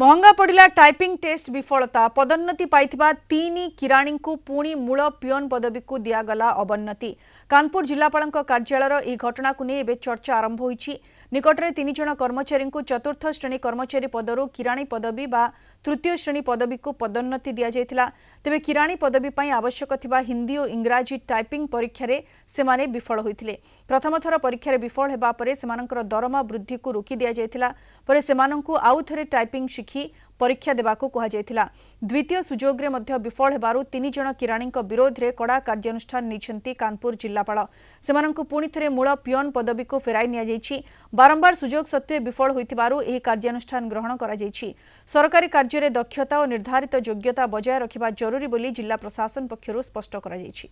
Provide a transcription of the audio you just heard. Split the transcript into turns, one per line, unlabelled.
महंगा पड़ा typing test विफलता पदोन्नति पाइथिबा तीन किराणी को पुणी मूल पियोन पदवी को दियागला अवन्नति। कानपुर जिलापाल कार्यालय यह घटना को नहीं चर्चा आरंभ होईछि। निकटरे 3 जन कर्मचारी को चतुर्थ श्रेणी कर्मचारी पदरु किराणी पदवी बा तृतीय श्रेणी पदवी को पदोन्नति दिया जायतिला। तेबे किराणी पदवी पई आवश्यक थिबा हिंदी और इंग्राजी टाइपिंग परीक्षा रे सेमाने विफल होइथिले। प्रथम थर परीक्षा रे विफल हेबा परे सेमानकर दरमा वृद्धि को रोकी दिया जायतिला। परे सेमानंकु आउ थरे टाइपिंग शिखी परीक्षा देबाको कहा जायतिला। द्वितीय सुजोग रे मध्य विफल हेबारु 3 जन किराणी विरोध रे कड़ा कार्यानुष्ठान निछंती कानपुर जिलापाल। सेमानंकु पुणी थरे मूल पियोन पदवी को फेराई निया जायछि। बारंबार सुजोग सत्वे विफल होइतिबारु एही कार्यानुष्ठान ग्रहण करा जायछि। सरकारी कार्य रे दक्षता और निर्धारित योग्यता बजाय रखिबा जरूरी बोली जिला प्रशासन पक्षरु स्पष्ट करा जायछि।